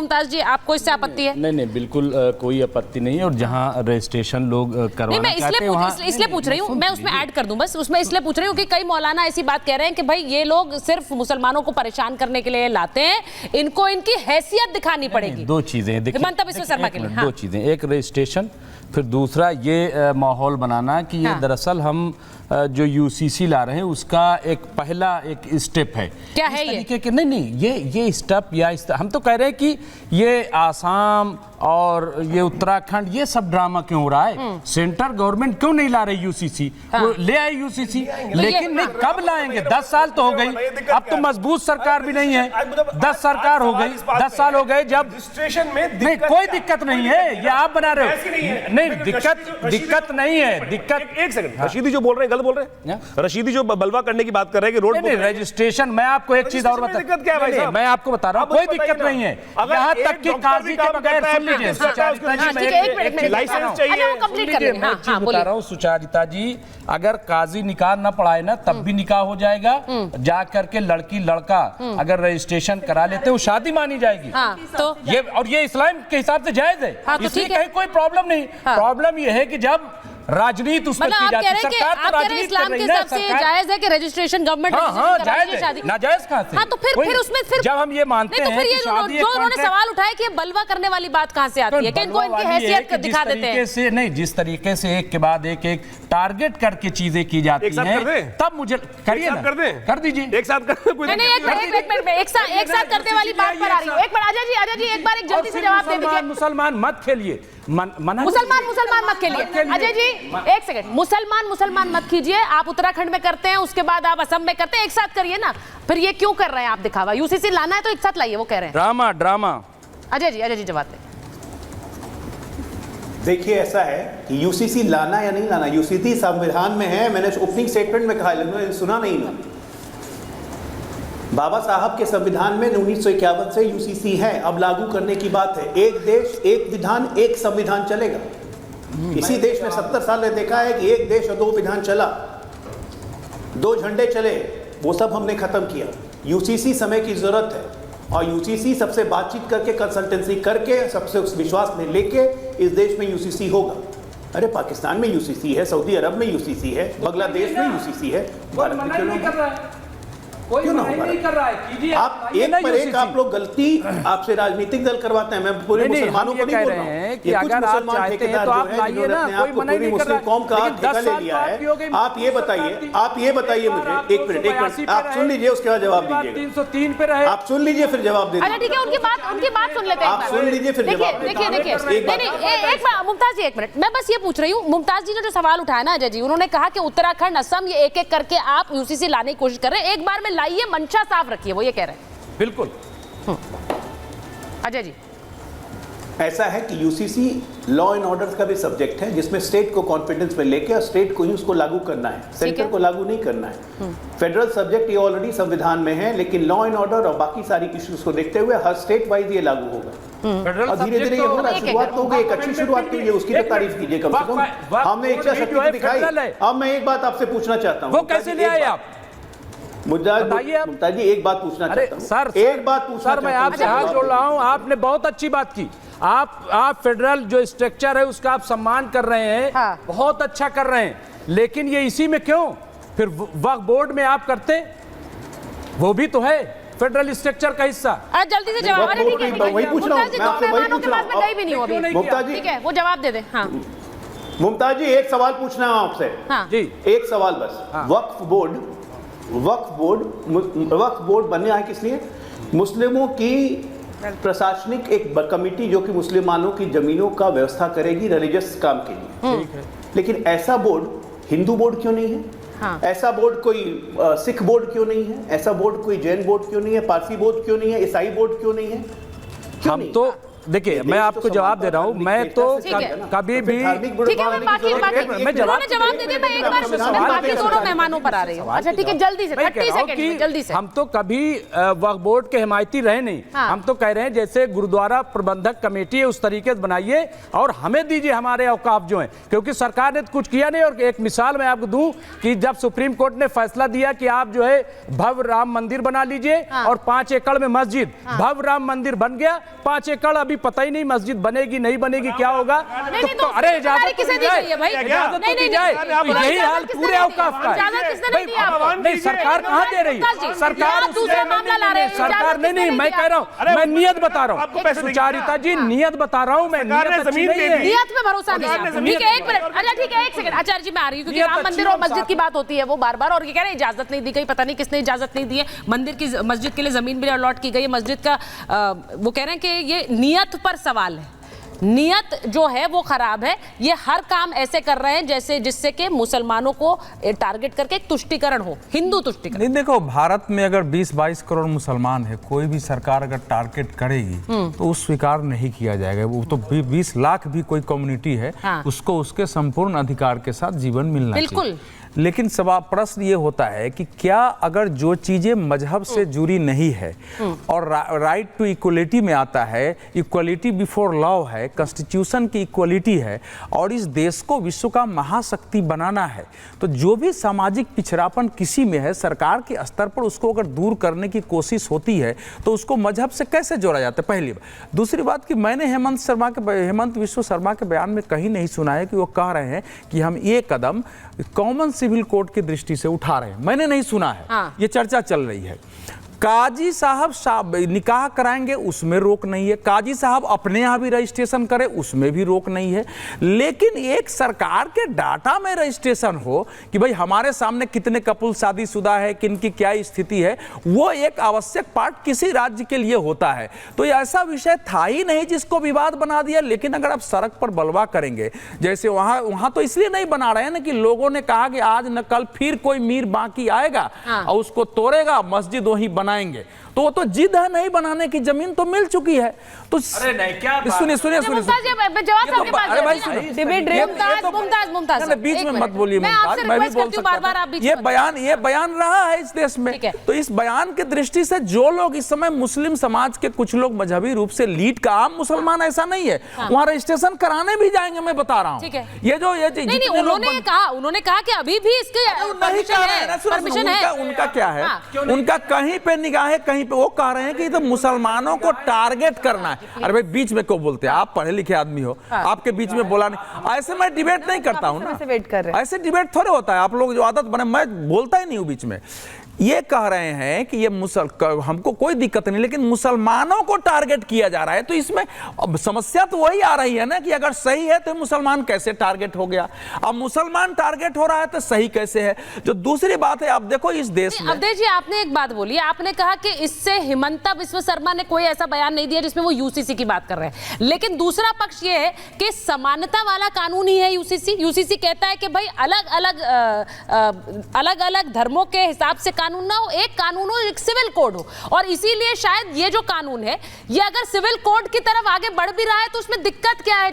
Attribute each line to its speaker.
Speaker 1: मुमताज जी, आपको इससे आपत्ति है?
Speaker 2: नहीं, बिल्कुल कोई आपत्ति नहीं है। और जहाँ रजिस्ट्रेशन लोग करवाना चाहते हैं वहाँ
Speaker 1: इसलिए पूछ रही हूँ, मैं उसमें ऐड कर दूं बस, उसमें इसलिए पूछ रही हूँ कि कई मौलाना ऐसी बात कह रहे हैं कि भाई ये लोग सिर्फ मुसलमानों को परेशान करने के लिए लाते हैं, इनको इनकी हैसियत दिखानी पड़ेगी।
Speaker 2: दो चीजें
Speaker 1: हिमंता बिस्वा शर्मा के लिए
Speaker 2: दो चीजें, एक रजिस्ट्रेशन, फिर दूसरा ये माहौल बनाना कि ये दरअसल हम जो यूसीसी ला रहे हैं उसका एक पहला एक स्टेप है।
Speaker 1: क्या है ये?
Speaker 2: के नहीं ये स्टेप या हम तो कह रहे हैं कि ये आसाम और ये उत्तराखंड ये सब ड्रामा क्यों हो रहा है? सेंट्रल गवर्नमेंट क्यों नहीं ला रही यूसीसी? वो ले आए यूसीसी, लेकिन नहीं कब लाएंगे? 10 साल तो हो गई, अब तो मजबूत सरकार भी नहीं है। 10 सरकार हो गई, 10 साल हो गए जब
Speaker 3: रजिस्ट्रेशन में
Speaker 2: नहीं कोई दिक्कत नहीं है, ये आप बना रहे हो। नहीं दिक्कत नहीं है, दिक्कत
Speaker 3: एक सेकंड, रशीदी जो बोल रहे हैं गलत बोल रहे हैं। रशीदी जो बलवा करने की बात कर रहे हैं कि रोड
Speaker 2: रजिस्ट्रेशन, मैं आपको एक चीज और बता,
Speaker 3: दिक्कत क्या है भाई साहब?
Speaker 2: मैं आपको बता रहा हूँ कोई दिक्कत नहीं है। यहाँ तक कि काजी के बगैर सुन लीजिए,
Speaker 3: लाइसेंस चाहिए,
Speaker 2: बता रहा हूँ सुचारिता जी, अगर काजी निकाह न पढ़ाए ना तब भी निकाह हो जाएगा। जा करके लड़की लड़का अगर रजिस्ट्रेशन करा लेते हैं शादी मानी जाएगी।
Speaker 1: तो
Speaker 2: ये इस्लाम के हिसाब से जायज है, इसलिए कहीं कोई प्रॉब्लम नहीं। प्रॉब्लम ये है कि जब राजनीति उसमें की जाती है, सरकार तो राजनीति
Speaker 1: इस्लाम के हिसाब से जायज है कि रजिस्ट्रेशन गवर्नमेंट
Speaker 2: शादी नाजायज कहाँ से?
Speaker 1: हाँ तो फिर उसमें
Speaker 2: जब हम ये मानते हैं कि शादी
Speaker 1: जो उन्होंने सवाल उठाया कि बलवा करने वाली बात कहाँ से आती है कि इनको इनकी हैसियत दिखा देते हैं।
Speaker 2: नहीं, जिस तरीके से एक के बाद एक टारगेट करके चीजें की जाती हैं, तब मुझे करिए ना, कर दीजिए
Speaker 3: एक साथ कर।
Speaker 1: नहीं, एक साथ करने वाली बात पर आ रही है। एक बार आजा जी एक बार एक जल्दी से जवाब दे दीजिए।
Speaker 2: मुसलमान मत खेलिए,
Speaker 1: मुसलमान मत खेलिए। अजय जी एक सेकंड, मुसलमान मत कीजिए। आप उत्तराखंड में करते हैं, उसके बाद आप असम में करते हैं, एक साथ करिए ना। फिर ये क्यों कर रहे हैं आप दिखावा? यूसीसी लाना है तो एक साथ लाइए, वो कह रहे हैं
Speaker 2: ड्रामा।
Speaker 1: अजय जी जवाब दें।
Speaker 4: देखिए ऐसा है कि यूसीसी लाना या नहीं लाना, यूसीसी संविधान में है। मैंने ओपनिंग स्टेटमेंट में कहा, सुना नहीं ना, बाबा साहब के संविधान में 1951 से यूसीसी है। अब लागू करने की बात है। एक देश एक विधान एक संविधान चलेगा। इसी देश में 70 साल में देखा है कि एक देश और दो विधान चला, 2 झंडे चले, वो सब हमने खत्म किया। यूसीसी समय की जरूरत है और यूसीसी सबसे बातचीत करके, कंसल्टेंसी करके, सबसे विश्वास में लेके इस देश में यूसीसी होगा। अरे पाकिस्तान में यूसीसी है, सऊदी अरब में यूसीसी है, बांग्लादेश में यूसीसी है, भारत में क्यों ना होगा? आप एक पर एक आप लोग गलती आपसे राजनीतिक दल करवाते हैं। मैं पूरे मुसलमानों को नहीं बोल रहा हूँ कि अगर आप चाहते हैं तो आप लाइए ना, कोई मना नहीं कर रहा है। मुस्लिम कौम का ठेका ले लिया है। आप ये बताइए मुझे, एक मिनट आप सुन लीजिए, उसके बाद जवाब दीजिएगा।
Speaker 2: 303 पे रहे,
Speaker 4: आप सुन लीजिए फिर जवाब दे दीजिए।
Speaker 1: ठीक है, उनकी बात सुन लेते हैं।
Speaker 4: आप सुन लीजिए फिर जवाब
Speaker 1: देखिए एक बार मुमताज जी, एक मिनट, मैं बस ये पूछ रही हूँ। मुमताज जी ने जो सवाल उठाया ना अजय जी, उन्होंने कहा कि उत्तराखंड, असम, ये एक एक करके आप यूसीसी लाने की कोशिश कर रहे हैं, एक बार में लाइए, मंशा साफ रखिए, वो ये कह रहे हैं।
Speaker 2: बिल्कुल।
Speaker 1: अजय जी
Speaker 4: ऐसा है कि यूसीसी लॉ एंड ऑर्डर का भी सब्जेक्ट है, जिसमें स्टेट को कॉन्फिडेंस में लेके और स्टेट को ही उसको लागू करना है, सेंटर को लागू नहीं करना है। फेडरल सब्जेक्ट ये ऑलरेडी संविधान में है, लेकिन लॉ एंड ऑर्डर और बाकी सारी इश्यूज को देखते हुए हर स्टेट वाइज ये लागू होगा और धीरे धीरे ये होगा। शुरुआत तो होगी, एक अच्छी शुरुआत कीजिए, उसकी तो तारीफ कीजिए कम से कम। हमने इच्छा शक्ति दिखाई। अब मैं एक बात आपसे पूछना चाहता हूँ,
Speaker 2: वो कैसे ले आए आप?
Speaker 4: मुमताज जी एक बात पूछना चाहता हूं। एक बात पूछना,
Speaker 2: मैं आपसे हाथ जोड़ रहा हूं। आपने बहुत अच्छी बात की। आप फेडरल जो स्ट्रक्चर है उसका आप सम्मान कर रहे हैं। बहुत अच्छा कर रहे हैं, लेकिन ये इसी में क्यों? फिर वक्फ बोर्ड में आप करते, वो भी तो है फेडरल स्ट्रक्चर का हिस्सा।
Speaker 1: जल्दी से जवाब।
Speaker 4: वही पूछ रहा हूं, मैं आपसे वही पूछ रहा हूं।
Speaker 1: गई भी नहीं होगी मुमताज जी, ठीक है, वो जवाब दे दे। हाँ
Speaker 4: मुमताज जी एक सवाल पूछना है आपसे जी, एक सवाल बस। वक्फ बोर्ड बनने किस लिए? मुस्लिमों की प्रशासनिक एक कमेटी जो कि मुसलमानों की जमीनों का व्यवस्था करेगी रिलीजियस काम के लिए। लेकिन ऐसा बोर्ड हिंदू बोर्ड क्यों नहीं है? ऐसा बोर्ड कोई सिख बोर्ड क्यों नहीं है? ऐसा बोर्ड कोई जैन बोर्ड क्यों नहीं है? पारसी बोर्ड क्यों नहीं है? ईसाई बोर्ड क्यों नहीं है?
Speaker 2: देखिए मैं आपको जवाब दे रहा हूँ, मैं तो कभी भी
Speaker 1: ठीक है, मैं बाकी
Speaker 2: मैं
Speaker 1: जवाब दे दिया, मैं एक बार मैं बाकी दोनों मेहमानों पर आ रही हूँ। अच्छा ठीक है, जल्दी से 30 सेकंड में जल्दी से।
Speaker 2: हम तो कभी वक्फ बोर्ड के हिमायती रहे नहीं। हम तो कह रहे हैं जैसे गुरुद्वारा प्रबंधक कमेटी है उस तरीके से बनाइए और हमें दीजिए हमारे औकाफ जो हैं, क्योंकि सरकार ने कुछ किया नहीं। और एक मिसाल मैं आपको दूं कि जब सुप्रीम कोर्ट ने फैसला दिया कि आप जो है भव्य राम मंदिर बना लीजिए और 5 एकड़ में मस्जिद, भव्य राम मंदिर बन गया, 5 एकड़ अभी पता ही नहीं मस्जिद बनेगी नहीं बनेगी क्या होगा। तो अरे इजाजत
Speaker 1: किसे दी गई है भाई?
Speaker 2: इजाजत तो दी जाए, यही हाल पूरे औकाफ का है। नहीं सरकार कहाँ दे रही है? सरकार सरकार नहीं, मैं कह रहा हूँ, मैं नियत बता रहा हूँ सुचारिता जी, नियत बता रहा हूँ मैं,
Speaker 1: नियत में भरोसा नहीं है। ठीक है, एक मिनट, अच्छा ठीक है, एक सेकंड आचार्य जी मैं आ रही हूँ, क्योंकि राम मंदिर और मस्जिद की बात होती है वो बार बार, और ये कह रहे हैं इजाजत नहीं दी गई, पता नहीं किसने इजाजत नहीं दी है। मंदिर की मस्जिद के लिए जमीन भी अलॉट की गई है, मस्जिद का वो कह रहे हैं कि ये नियत पर सवाल है, नियत जो है वो खराब है। ये हर काम ऐसे कर रहे हैं जैसे जिससे कि मुसलमानों को टारगेट करके एक तुष्टीकरण हो, हिंदू तुष्टीकरण।
Speaker 5: नहीं देखो, भारत में अगर 20-22 करोड़ मुसलमान है, कोई भी सरकार अगर टारगेट करेगी तो उस स्वीकार नहीं किया जाएगा। वो तो 20 लाख भी कोई कम्युनिटी है, उसको उसके संपूर्ण अधिकार के साथ जीवन मिलना चाहिए। लेकिन सवाल प्रश्न ये होता है कि क्या अगर जो चीजें मजहब से जुड़ी नहीं है और राइट टू इक्वलिटी में आता है, इक्वलिटी बिफोर लॉ है, कॉन्स्टिट्यूशन की इक्वलिटी है और इस देश को विश्व का महाशक्ति बनाना है, तो जो भी सामाजिक पिछड़ापन किसी में है, सरकार के स्तर पर उसको अगर दूर करने की कोशिश होती है तो उसको मजहब से कैसे जोड़ा जाता है? पहली बात। दूसरी बात कि मैंने हेमंत बिश्व शर्मा के बयान में कहीं नहीं सुना है कि वो कह रहे हैं कि हम ये कदम कॉमन सिविल कोड की दृष्टि से उठा रहे हैं, मैंने नहीं सुना है। ये चर्चा चल रही है। काजी साहब निकाह कराएंगे उसमें रोक नहीं है, काजी साहब अपने यहाँ भी रजिस्ट्रेशन करें उसमें भी रोक नहीं है, लेकिन एक सरकार के डाटा में रजिस्ट्रेशन हो कि भाई हमारे सामने कितने कपल शादीशुदा है, किनकी क्या स्थिति है, वो एक आवश्यक पार्ट किसी राज्य के लिए होता है। तो ये ऐसा विषय था ही नहीं जिसको विवाद बना दिया। लेकिन अगर आप सड़क पर बलवा करेंगे, जैसे वहां तो इसलिए नहीं बना रहे हैं ना कि लोगों ने कहा कि आज न कल फिर कोई मीर बाकी आएगा और उसको तोड़ेगा, मस्जिद वहीं बनाएंगे, तो वो तो जिद है नहीं बनाने की, जमीन तो मिल चुकी है। तो
Speaker 2: अरे नहीं क्या
Speaker 5: सुनिए
Speaker 1: मुमताज
Speaker 5: बीच में मत बोलिए मुमताज, मैं भी बोल सकता हूं। ये बयान रहा है इस देश में, तो इस बयान की दृष्टि से जो लोग इस समय मुस्लिम समाज के कुछ लोग मजहबी रूप से लीड का, आम मुसलमान ऐसा नहीं है, वहां रजिस्ट्रेशन कराने भी जाएंगे, मैं बता रहा हूँ। ये जो
Speaker 1: उन्होंने कहा कि अभी भी इसके परमिशन है।
Speaker 5: उनका क्या है, उनका कहीं पे निगाह है, कहीं पे वो कह रहे हैं कि तो मुसलमानों को टारगेट करना है। अरे भाई बीच में क्यों बोलते हैं? आप पढ़े लिखे आदमी हो, आपके बीच में बोला नहीं। ऐसे मैं डिबेट नहीं करता हूं ना, ऐसे डिबेट थोड़े होता है। आप लोग जो आदत बने, मैं बोलता ही नहीं हूं बीच में। ये कह रहे हैं कि ये हमको कोई दिक्कत नहीं, लेकिन मुसलमानों को टारगेट किया जा रहा है। तो इसमें अब समस्या तो वही आ रही है ना कि अगर सही है तो मुसलमान कैसे टारगेट हो गया, अब मुसलमान टारगेट हो रहा है तो सही कैसे है? जो दूसरी बात है, अब देखो इस देश में
Speaker 1: अवधेश जी आपने एक बात बोली, आपने कहा कि इससे हिमंता बिश्व शर्मा ने कोई ऐसा बयान नहीं दिया जिसमें वो यूसीसी की बात कर रहे हैं, लेकिन दूसरा पक्ष ये है कि समानता वाला कानून ही है यूसीसी कहता है कि भाई अलग अलग धर्मों के हिसाब से कानून ना हो, एक कानून हो, एक सिविल कोड हो। और इसीलिए शायद ये जो कानून है, ये अगर सिविल कोड की तरफ आगे बढ़ भी रहा है तो उसमें दिक्कत क्या है?